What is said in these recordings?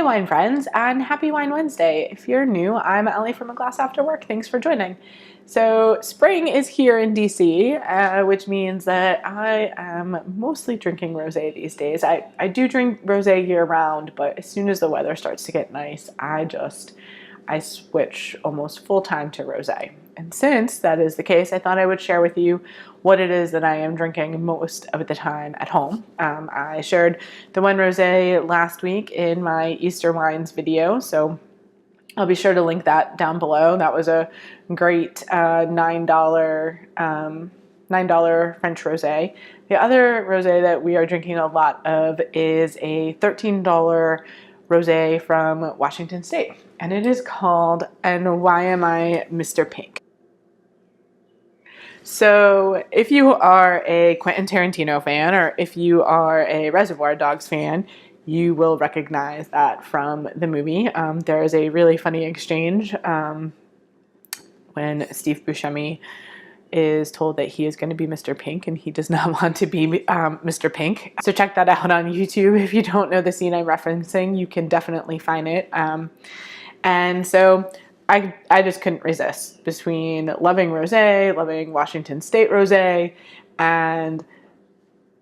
Hi wine friends, and happy Wine Wednesday. If you're new, I'm Ellie from A Glass After Work. Thanks for joining. So spring is here in DC, which means that I am mostly drinking rosé these days. I do drink rosé year round, but as soon as the weather starts to get nice, I switch almost full time to rosé. And since that is the case, I thought I would share with you what it is that I am drinking most of the time at home. I shared the one rosé last week in my Easter wines video, so I'll be sure to link that down below. That was a great $9 French rosé. The other rosé that we are drinking a lot of is a $13 rosé from Washington State, and it is called And Why Am I Mr. Pink? So if you are a Quentin Tarantino fan, or if you are a Reservoir Dogs fan, you will recognize that from the movie. There is a really funny exchange when Steve Buscemi is told that he is going to be Mr. Pink and he does not want to be Mr. Pink. So check that out on YouTube. If you don't know the scene I'm referencing, you can definitely find it. And so I just couldn't resist between loving rosé, loving Washington State rosé, and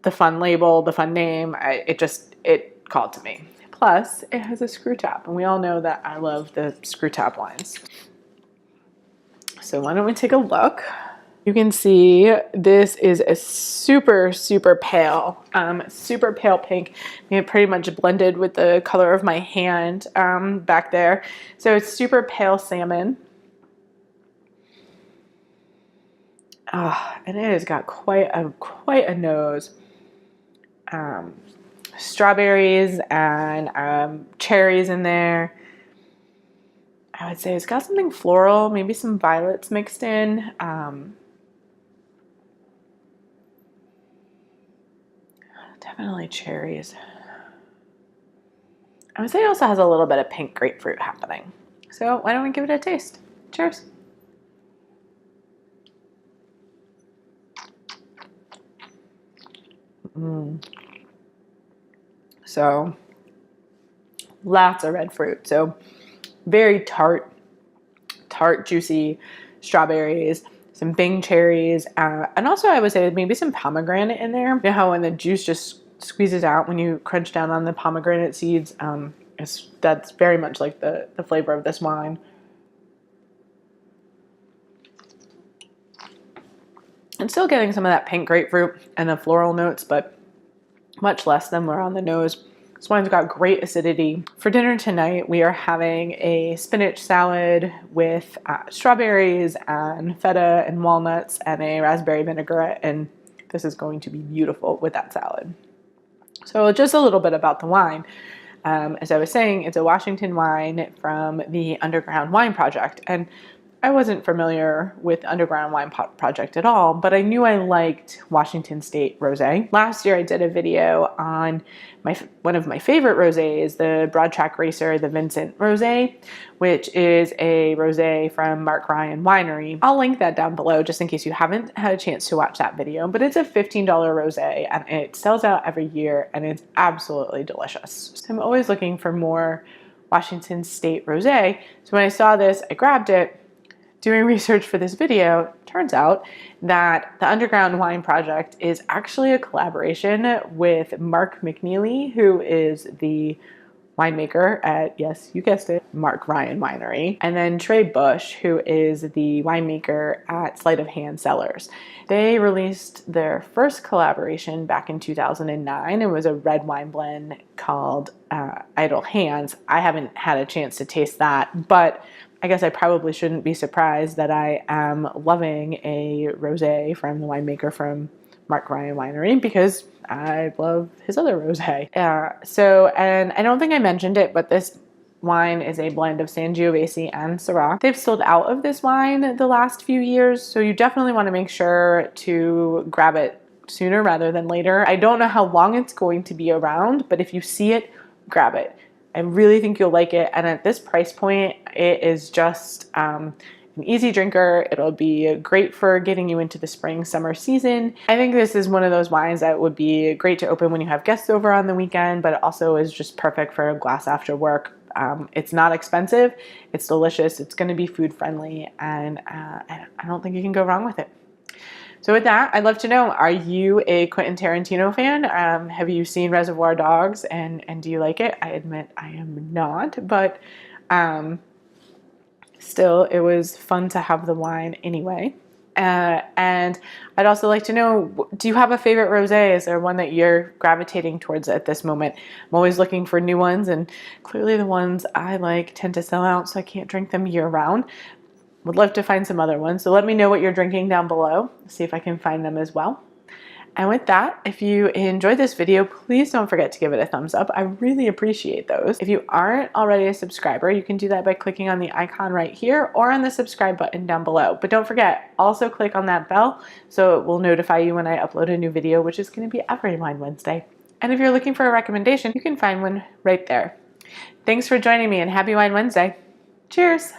the fun label, the fun name. It called to me. Plus, it has a screw top, and we all know that I love the screw top wines. So why don't we take a look? You can see this is a super pale pink. It pretty much blended with the color of my hand back there. So it's super pale salmon. And it has got quite a nose. Strawberries and cherries in there. I would say it's got something floral, maybe some violets mixed in. Definitely cherries. I would say it also has a little bit of pink grapefruit happening. So why don't we give it a taste? Cheers. So lots of red fruit. So very tart, juicy strawberries, some Bing cherries, and also I would say maybe some pomegranate in there. You know how when the juice just squeezes out when you crunch down on the pomegranate seeds? That's very much like the flavor of this wine. I'm still getting some of that pink grapefruit and the floral notes, but much less than were on the nose. This wine's got great acidity. For dinner tonight, we are having a spinach salad with strawberries and feta and walnuts and a raspberry vinaigrette, and this is going to be beautiful with that salad. So just a little bit about the wine. As I was saying, it's a Washington wine from the Underground Wine Project, and I wasn't familiar with Underground Wine Project at all, but I knew I liked Washington State rosé. Last year I did a video on one of my favorite rosés, the Broad Track Racer, the Vincent rosé, which is a rosé from Mark Ryan Winery. I'll link that down below just in case you haven't had a chance to watch that video, but it's a $15 rosé and it sells out every year and it's absolutely delicious. So I'm always looking for more Washington State rosé. So when I saw this, I grabbed it. Doing research for this video, turns out that the Underground Wine Project is actually a collaboration with Mark McNeely, who is the winemaker at, yes, you guessed it, Mark Ryan Winery, and then Trey Bush, who is the winemaker at Sleight of Hand Cellars. They released their first collaboration back in 2009. It was a red wine blend called Idle Hands. I haven't had a chance to taste that, but I guess I probably shouldn't be surprised that I am loving a rosé from the winemaker from Mark Ryan Winery because I love his other rosé. And I don't think I mentioned it, but this wine is a blend of Sangiovese and Syrah. They've sold out of this wine the last few years, so you definitely want to make sure to grab it sooner rather than later. I don't know how long it's going to be around, but if you see it, grab it. I really think you'll like it, and at this price point, it is just an easy drinker. It'll be great for getting you into the spring, summer season. I think this is one of those wines that would be great to open when you have guests over on the weekend, but it also is just perfect for a glass after work. It's not expensive, it's delicious, it's going to be food friendly, and I don't think you can go wrong with it. So with that, I'd love to know, are you a Quentin Tarantino fan? Have you seen Reservoir Dogs, and do you like it? I admit I am not, but still, it was fun to have the wine anyway. And I'd also like to know, do you have a favorite rosé? Is there one that you're gravitating towards at this moment? I'm always looking for new ones, and clearly the ones I like tend to sell out, so I can't drink them year round. Would love to find some other ones, so let me know what you're drinking down below, see if I can find them as well. And with that, if you enjoyed this video, please don't forget to give it a thumbs up. I really appreciate those. If you aren't already a subscriber, you can do that by clicking on the icon right here or on the subscribe button down below. But don't forget, also click on that bell so it will notify you when I upload a new video, which is going to be every Wine Wednesday. And if you're looking for a recommendation, you can find one right there. Thanks for joining me, and happy Wine Wednesday. Cheers!